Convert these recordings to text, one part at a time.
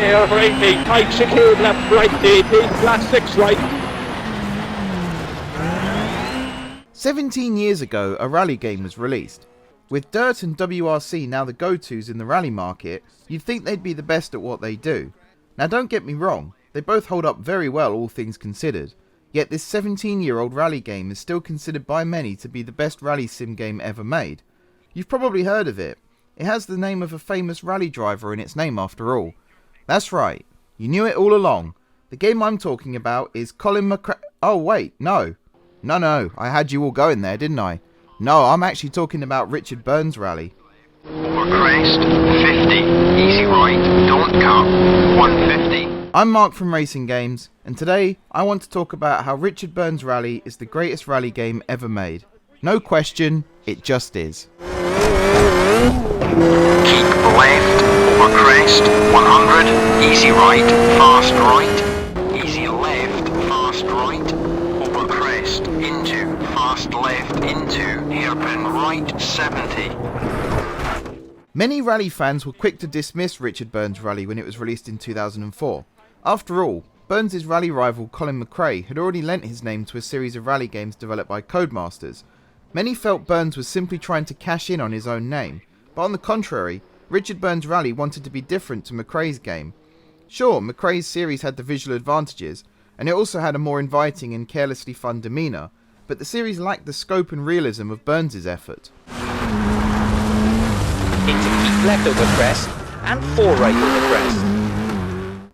here for 80, tight secured left right 80, last 6 right. 17 years ago, a rally game was released. With Dirt and WRC now the go-tos in the rally market, you'd think they'd be the best at what they do. Now don't get me wrong, they both hold up very well all things considered, yet this 17-year-old rally game is still considered by many to be the best rally sim game ever made. You've probably heard of it. It has the name of a famous rally driver in its name after all. That's right, you knew it all along. The game I'm talking about is Colin McRae. Oh wait, no, I had you all going there, didn't I? No, I'm actually talking about Richard Burns' rally. Over crest, 50, easy right, don't cut, 150. I'm Mark from RacingGames, and today I want to talk about how Richard Burns' rally is the greatest rally game ever made. No question, it just is. Keep left, over crest, 100, easy right, fast right, easy left, fast right, over crest, into, fast left, into, hairpin right, 70. Many rally fans were quick to dismiss Richard Burns' rally when it was released in 2004. After all, Burns' rally rival Colin McRae had already lent his name to a series of rally games developed by Codemasters. Many felt Burns was simply trying to cash in on his own name, but on the contrary, Richard Burns' rally wanted to be different to McRae's game. Sure, McRae's series had the visual advantages, and it also had a more inviting and carelessly fun demeanour, but the series lacked the scope and realism of Burns' effort. Into keep left over crest and 4 right over crest.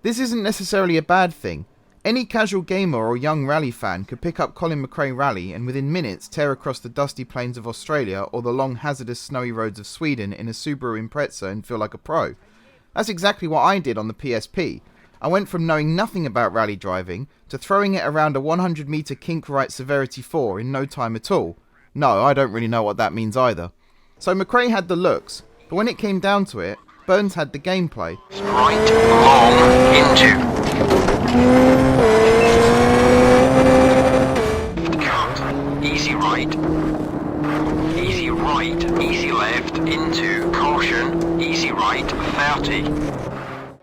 This isn't necessarily a bad thing. Any casual gamer or young rally fan could pick up Colin McRae rally and within minutes tear across the dusty plains of Australia or the long hazardous snowy roads of Sweden in a Subaru Impreza and feel like a pro. That's exactly what I did on the PSP. I went from knowing nothing about rally driving to throwing it around a 100 metre kink right severity 4 in no time at all. No, I don't really know what that means either. So McRae had the looks, but when it came down to it, Burns had the gameplay. Right, long, into. Cut, easy right, easy left, into, caution, easy right, 30.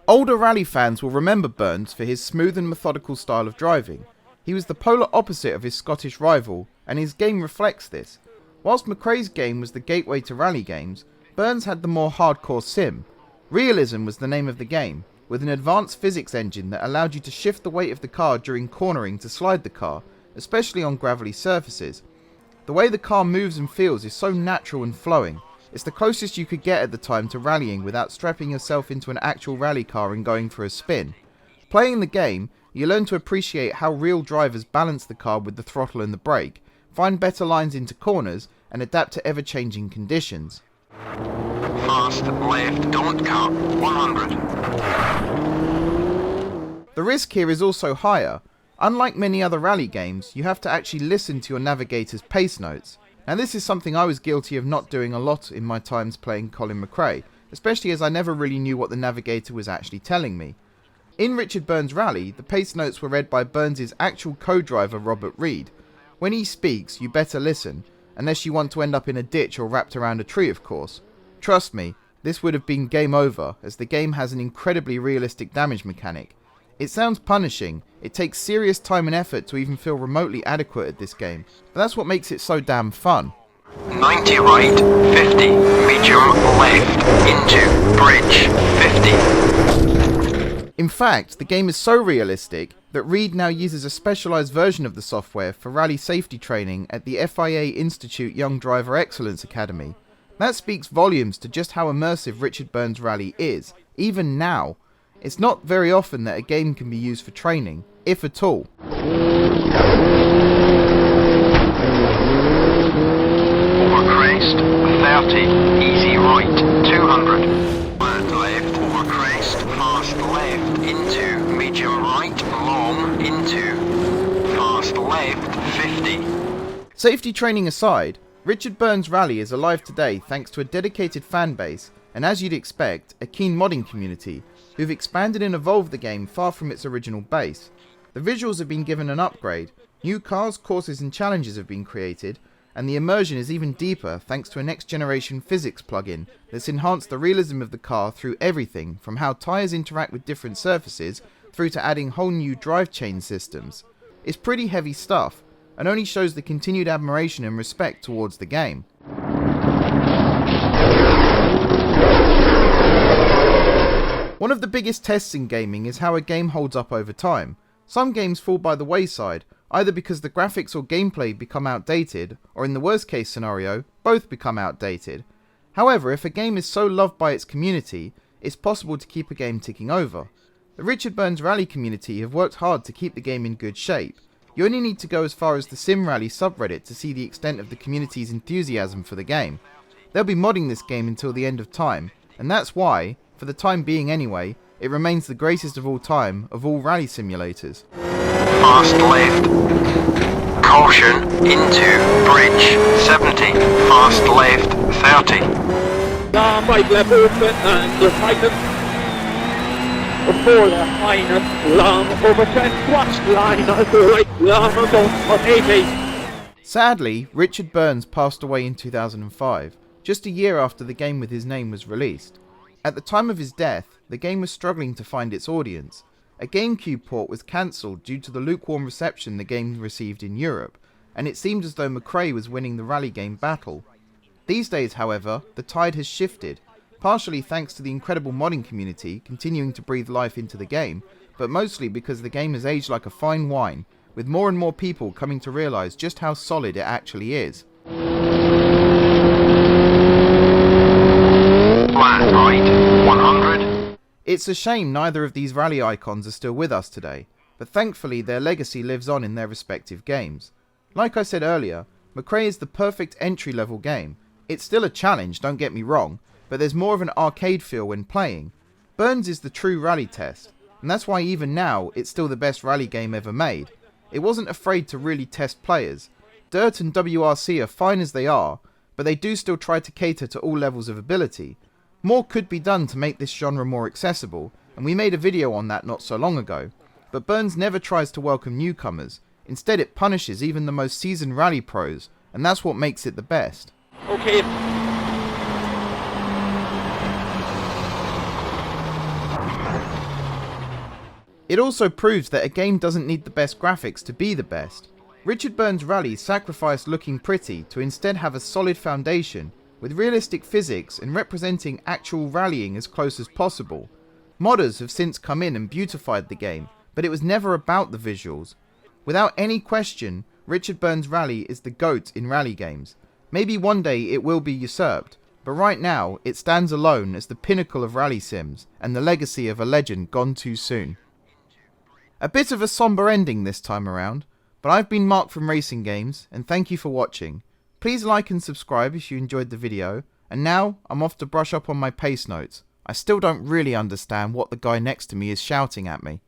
Older rally fans will remember Burns for his smooth and methodical style of driving. He was the polar opposite of his Scottish rival, and his game reflects this. Whilst McRae's game was the gateway to rally games, Burns had the more hardcore sim. Realism was the name of the game, with an advanced physics engine that allowed you to shift the weight of the car during cornering to slide the car, especially on gravelly surfaces. The way the car moves and feels is so natural and flowing. It's the closest you could get at the time to rallying without strapping yourself into an actual rally car and going for a spin. Playing the game, you learn to appreciate how real drivers balance the car with the throttle and the brake, find better lines into corners, and adapt to ever-changing conditions. Fast left, don't cut, 100. The risk here is also higher. Unlike many other rally games, you have to actually listen to your navigator's pace notes. Now this is something I was guilty of not doing a lot in my times playing Colin McRae, especially as I never really knew what the navigator was actually telling me. In Richard Burns' rally, the pace notes were read by Burns' actual co-driver Robert Reed. When he speaks, you better listen, unless you want to end up in a ditch or wrapped around a tree of course. Trust me, this would have been game over, as the game has an incredibly realistic damage mechanic. It sounds punishing, it takes serious time and effort to even feel remotely adequate at this game, but that's what makes it so damn fun. 90 right, 50, medium left, into, bridge, 50. In fact, the game is so realistic that Reed now uses a specialised version of the software for rally safety training at the FIA Institute Young Driver Excellence Academy. That speaks volumes to just how immersive Richard Burns' rally is, even now. It's not very often that a game can be used for training, if at all. Over crest, 30, easy right, 200. And left, over crest, fast left, into, medium right, long, into, fast left, 50. Safety training aside, Richard Burns' rally is alive today thanks to a dedicated fan base and, as you'd expect, a keen modding community who've expanded and evolved the game far from its original base. The visuals have been given an upgrade, new cars, courses and challenges have been created, and the immersion is even deeper thanks to a next generation physics plugin that's enhanced the realism of the car through everything from how tyres interact with different surfaces through to adding whole new drive chain systems. It's pretty heavy stuff, and only shows the continued admiration and respect towards the game. One of the biggest tests in gaming is how a game holds up over time. Some games fall by the wayside, either because the graphics or gameplay become outdated, or in the worst case scenario, both become outdated. However, if a game is so loved by its community, it's possible to keep a game ticking over. The Richard Burns Rally community have worked hard to keep the game in good shape. You only need to go as far as the Sim Rally subreddit to see the extent of the community's enthusiasm for the game. They'll be modding this game until the end of time, and that's why, for the time being anyway, it remains the greatest of all time of all rally simulators. Fast left. Caution, into bridge 70. Fast left 30. Long right left open and the tightens. Before the minus, long over 10, watch line on the right, long about 80. Sadly, Richard Burns passed away in 2005, just a year after the game with his name was released. At the time of his death, the game was struggling to find its audience. A GameCube port was cancelled due to the lukewarm reception the game received in Europe, and it seemed as though McRae was winning the rally game battle. These days, however, the tide has shifted, partially thanks to the incredible modding community continuing to breathe life into the game, but mostly because the game has aged like a fine wine, with more and more people coming to realise just how solid it actually is. Flat right 100. It's a shame neither of these rally icons are still with us today, but thankfully their legacy lives on in their respective games. Like I said earlier, McRae is the perfect entry-level game. It's still a challenge, don't get me wrong, but there's more of an arcade feel when playing. Burns is the true rally test, and that's why even now it's still the best rally game ever made. It wasn't afraid to really test players. Dirt and WRC are fine as they are, but they do still try to cater to all levels of ability. More could be done to make this genre more accessible, and we made a video on that not so long ago. But Burns never tries to welcome newcomers. Instead, it punishes even the most seasoned rally pros, and that's what makes it the best. Okay. It also proves that a game doesn't need the best graphics to be the best. Richard Burns Rally sacrificed looking pretty to instead have a solid foundation, with realistic physics and representing actual rallying as close as possible. Modders have since come in and beautified the game, but it was never about the visuals. Without any question, Richard Burns Rally is the GOAT in rally games. Maybe one day it will be usurped, but right now it stands alone as the pinnacle of rally sims, and the legacy of a legend gone too soon. A bit of a somber ending this time around, but I've been Mark from RacingGames, and thank you for watching. Please like and subscribe if you enjoyed the video, and now I'm off to brush up on my pace notes. I still don't really understand what the guy next to me is shouting at me.